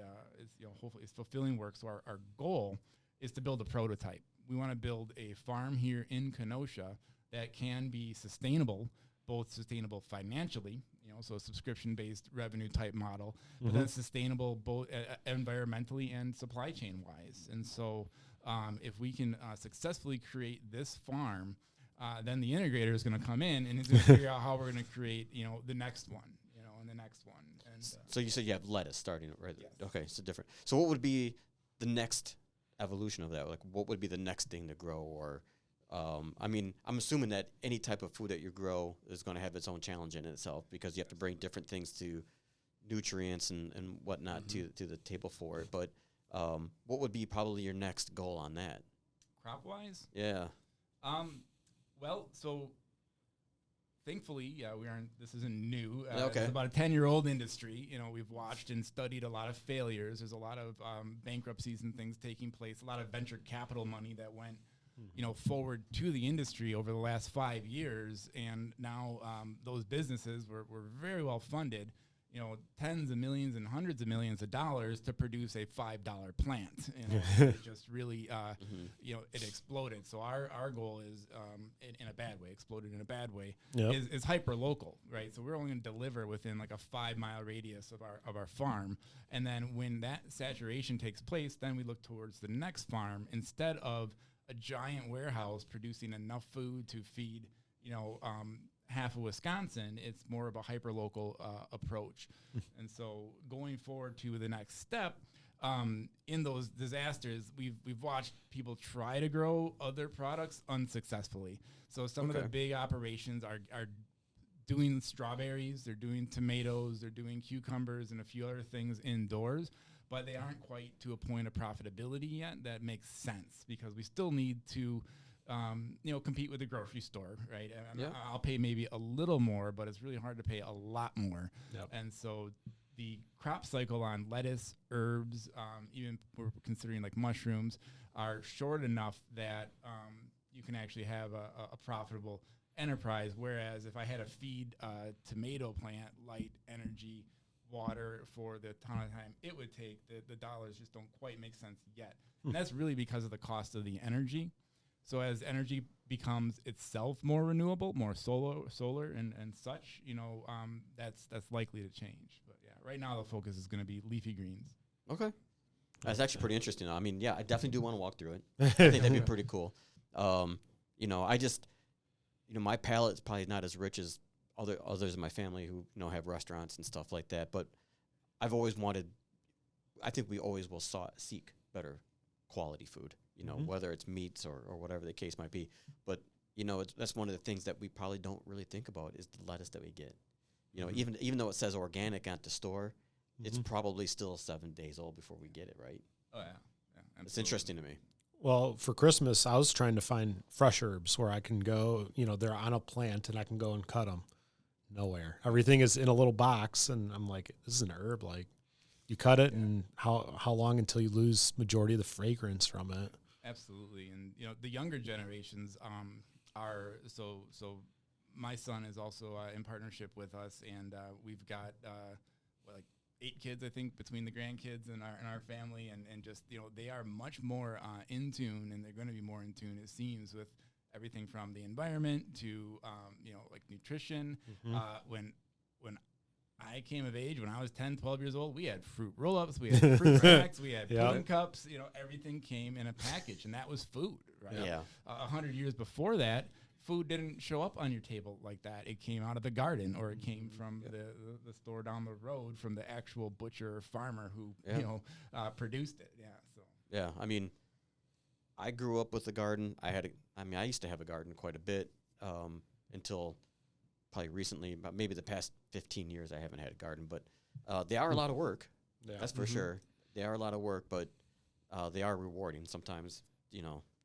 hopefully it's fulfilling work. So our goal is to build a prototype. We want to build a farm here in Kenosha that can be sustainable, both sustainable financially, so a subscription-based revenue type model, but then sustainable both environmentally and supply chain wise. And so if we can successfully create this farm, then the integrator is going to come in and is going to figure out how we're going to create, the next one, and the next one. And so you said you have lettuce starting, right? Yes. Okay, so different. So what would be the next evolution of that? Like, what would be the next thing to grow? Or I'm assuming that any type of food that you grow is going to have its own challenge in itself, because you have to bring different things to nutrients and whatnot to the table for it. But what would be probably your next goal on that? Crop-wise? Yeah. Well, so thankfully, this isn't new. Okay. It's about a 10-year-old industry. We've watched and studied a lot of failures. There's a lot of bankruptcies and things taking place, a lot of venture capital money that went forward to the industry over the last 5 years. And now those businesses were very well funded, tens of millions and hundreds of millions of dollars to produce a $5 plant. It just really, it exploded. So our goal is, in a bad way, exploded in a bad way, is hyper local, right? So we're only going to deliver within like a 5-mile radius of our farm. And then when that saturation takes place, then we look towards the next farm instead of a giant warehouse producing enough food to feed, half of Wisconsin. It's more of a hyper-local approach. And so going forward to the next step, in those disasters, we've watched people try to grow other products unsuccessfully. So some of the big operations are doing strawberries, they're doing tomatoes, they're doing cucumbers and a few other things indoors, but they aren't quite to a point of profitability yet that makes sense, because we still need to compete with the grocery store, right? I'll pay maybe a little more, but it's really hard to pay a lot more. And so the crop cycle on lettuce, herbs, even we're considering like mushrooms, are short enough that you can actually have a profitable enterprise. Whereas if I had to feed a tomato plant light energy water for the ton of time it would take, the dollars just don't quite make sense yet. And that's really because of the cost of the energy. So as energy becomes itself more renewable, more solar and such, that's likely to change. But yeah, right now the focus is going to be leafy greens. Okay. That's actually pretty interesting. I mean, yeah, I definitely do want to walk through it. I think that'd be pretty cool. I just, my palate's probably not as rich as others in my family who, have restaurants and stuff like that. But I've always wanted, I think we always will seek better quality food. Whether it's meats or whatever the case might be. But, that's one of the things that we probably don't really think about is the lettuce that we get. Even though it says organic at the store, it's probably still 7 days old before we get it, right? Oh, yeah. It's interesting to me. Well, for Christmas, I was trying to find fresh herbs where I can go, they're on a plant and I can go and cut them. Nowhere. Everything is in a little box, and I'm like, this is an herb. Like, you cut it, and how long until you lose majority of the fragrance from it? Absolutely. And, the younger generations are so my son is also in partnership with us, and we've got like 8 kids, I think, between the grandkids and our family, and just, they are much more in tune, and they're going to be more in tune, it seems, with everything from the environment to, like nutrition. When I came of age, when I was 10, 12 years old, we had fruit roll-ups, we had fruit snacks, we had pudding cups, everything came in a package, and that was food, right? Yeah. 100 years before that, food didn't show up on your table like that. It came out of the garden, or it came from the store down the road from the actual butcher or farmer who, produced it. Yeah. So. Yeah. I mean, I grew up with a garden. I used to have a garden quite a bit until probably recently, but maybe the past 15 years I haven't had a garden. But they are a lot of work. Yeah. That's for sure. They are a lot of work, but they are rewarding. Sometimes,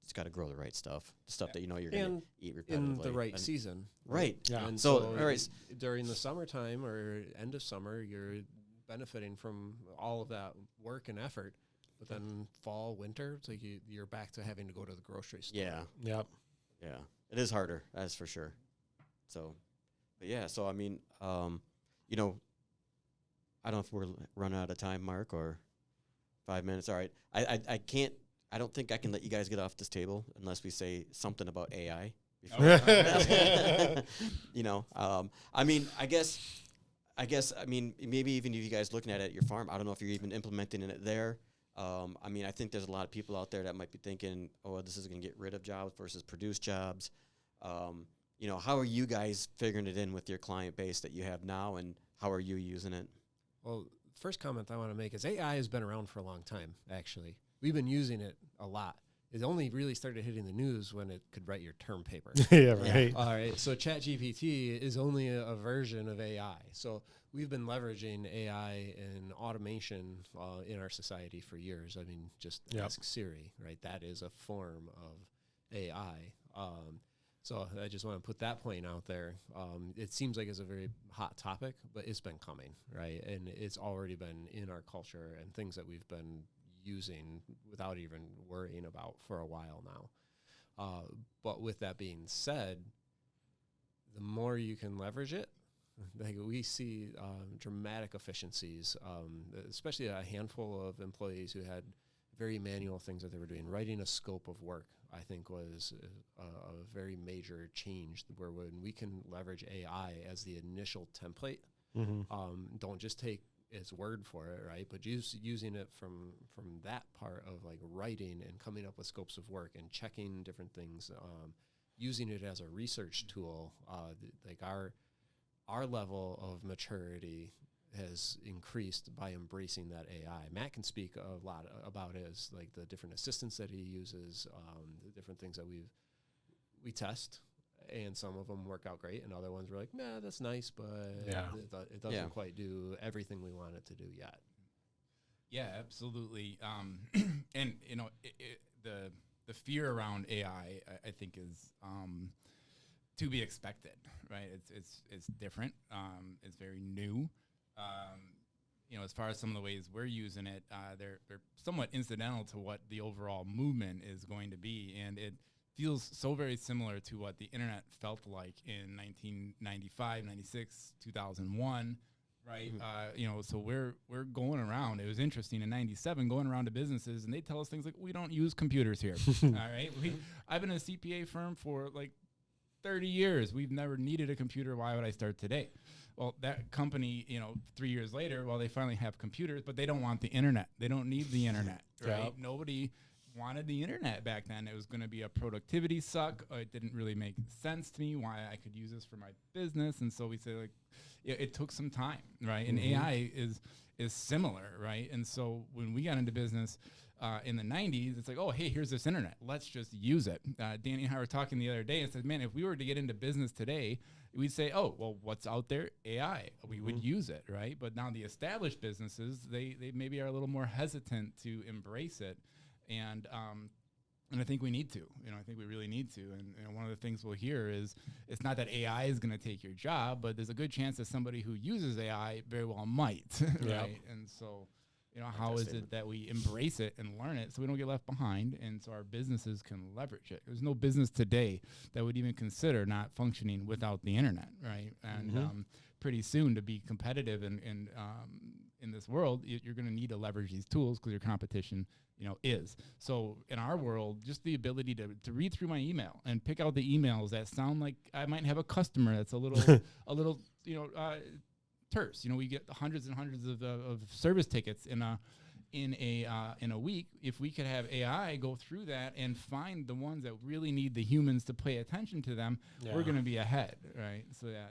it's got to grow the right stuff, the stuff that you're going to eat repetitively. In the right season. Right. Yeah. And so during the summertime or end of summer, you're benefiting from all of that work and effort. But then fall, winter, it's like you're back to having to go to the grocery store. Yeah. Yep. Yeah. It is harder, that's for sure. So, but yeah, so I mean, I don't know if we're running out of time, Mark, or 5 minutes. All right. I don't think I can let you guys get off this table unless we say something about AI. I mean, maybe even if you guys looking at it at your farm, I don't know if you're even implementing it there. I think there's a lot of people out there that might be thinking, oh, this is going to get rid of jobs versus produce jobs. How are you guys figuring it in with your client base that you have now, and how are you using it? Well, first comment I want to make is AI has been around for a long time, actually. We've been using it a lot. It only really started hitting the news when it could write your term paper. Yeah, right. All right. So ChatGPT is only a version of AI. So we've been leveraging AI and automation in our society for years. I mean, just ask Siri, right? That is a form of AI. So I just want to put that point out there. It seems like it's a very hot topic, but it's been coming, right? And it's already been in our culture and things that we've been using without even worrying about for a while now. But with that being said, the more you can leverage it, like we see dramatic efficiencies, especially a handful of employees who had very manual things that they were doing. Writing a scope of work, I think, was a very major change, where when we can leverage AI as the initial template, don't just take its word for it, right? But using it from that part of like writing and coming up with scopes of work and checking different things, using it as a research tool, like our level of maturity has increased by embracing that AI. Matt can speak a lot about it, as like the different assistants that he uses, the different things that we test, and some of them work out great, and other ones we're like, nah, that's nice, but it doesn't quite do everything we want it to do yet. Yeah, absolutely. And you know, the fear around AI, I think, is to be expected, right? It's different. It's very new. You know, as far as some of the ways we're using it, they're somewhat incidental to what the overall movement is going to be, and it feels so very similar to what the internet felt like in 1995, 96, 2001, right? You know, so we're going around. It was interesting in 97 going around to businesses, and they tell us things like, we don't use computers here. All right, I've been in a CPA firm for like 30 years. We've never needed a computer. Why would I start today? Well, that company, you know, 3 years later, well, they finally have computers, but they don't want the internet. They don't need the internet, right? Yep. Nobody wanted the internet back then. It was going to be a productivity suck. It didn't really make sense to me why I could use this for my business. And so we say, like, it took some time, right? And AI is similar, right? And so when we got into business in the 90s, it's like, oh, hey, here's this internet. Let's just use it. Danny and I were talking the other day and said, man, if we were to get into business today, we'd say, oh, well, what's out there? AI. We would use it, right? But now the established businesses, they maybe are a little more hesitant to embrace it. And I think we need to. You know, I think we really need to. And you know, one of the things we'll hear is it's not that AI is going to take your job, but there's a good chance that somebody who uses AI very well might, right? And so, you know, how is it that we embrace it and learn it so we don't get left behind, and so our businesses can leverage it? There's no business today that would even consider not functioning without the internet, right? And pretty soon, to be competitive in this world, you're going to need to leverage these tools because your competition, you know, is. So in our world, just the ability to read through my email and pick out the emails that sound like I might have a customer that's a little you know, terse. You know, we get hundreds and hundreds of service tickets in a week. If we could have AI go through that and find the ones that really need the humans to pay attention to them, we're going to be ahead, right? So yeah,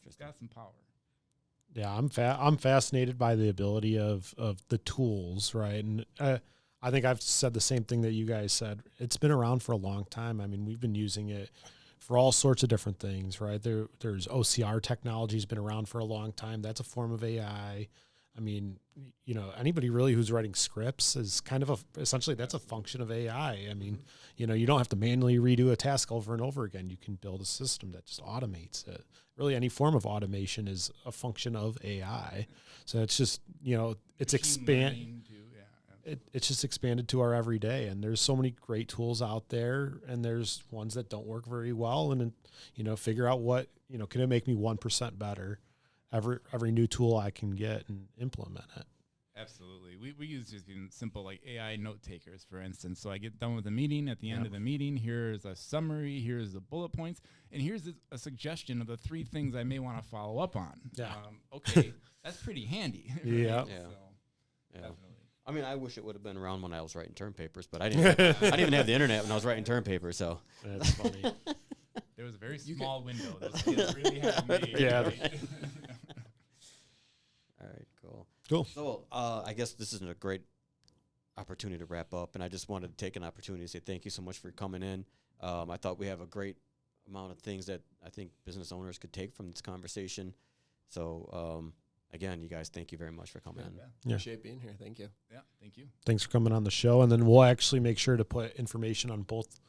it's got some power. Yeah, I'm fascinated by the ability of the tools, right? And I think I've said the same thing that you guys said. It's been around for a long time. I mean, we've been using it for all sorts of different things, right? There's OCR technology has been around for a long time. That's a form of AI. I mean, you know, anybody really who's writing scripts is kind of essentially that's a function of AI. I mean, you know, you don't have to manually redo a task over and over again. You can build a system that just automates it. Really, any form of automation is a function of AI. So it's just, you know, it's it's just expanded to our everyday, and there's so many great tools out there, and there's ones that don't work very well, and you know, figure out what, you know, can it make me 1% better every new tool I can get and implement it. Absolutely. We use just even simple like AI note takers, for instance. So I get done with the meeting. At the end of the meeting, here's a summary, here's the bullet points, and here's a suggestion of the 3 things I may want to follow up on. Yeah. Okay, that's pretty handy. Right? Yeah. So, definitely. I mean, I wish it would have been around when I was writing term papers, but I didn't even have the internet when I was writing term papers. So that's funny. There was a very small window. Those kids really had made. Yeah. Right? All right, cool. Cool. So I guess this isn't a great opportunity to wrap up, and I just wanted to take an opportunity to say thank you so much for coming in. I thought we have a great amount of things that I think business owners could take from this conversation. So again, you guys, thank you very much for coming in. Yeah. Appreciate being here. Thank you. Yeah, thank you. Thanks for coming on the show, and then we'll actually make sure to put information on both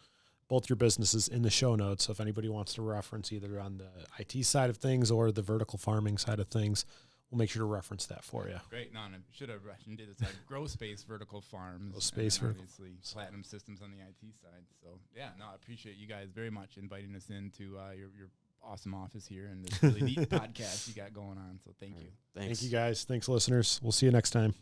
your businesses in the show notes. So if anybody wants to reference either on the IT side of things or the vertical farming side of things, we'll make sure to reference that for you. Great. No, and I should have mentioned it. It's Grow Space Vertical Farms. Grow Space Vertical. Obviously, Platinum Systems on the IT side. So, yeah, no, I appreciate you guys very much inviting us into your awesome office here and this really neat podcast you got going on. So, thank you. Thanks. Thank you, guys. Thanks, listeners. We'll see you next time.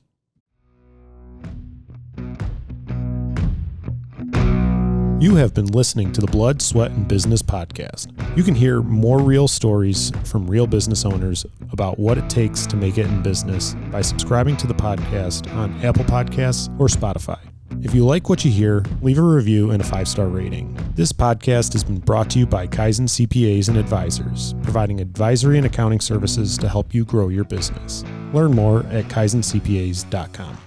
You have been listening to the Blood, Sweat, and Business podcast. You can hear more real stories from real business owners about what it takes to make it in business by subscribing to the podcast on Apple Podcasts or Spotify. If you like what you hear, leave a review and a 5-star rating. This podcast has been brought to you by Kaizen CPAs and Advisors, providing advisory and accounting services to help you grow your business. Learn more at kaizencpas.com.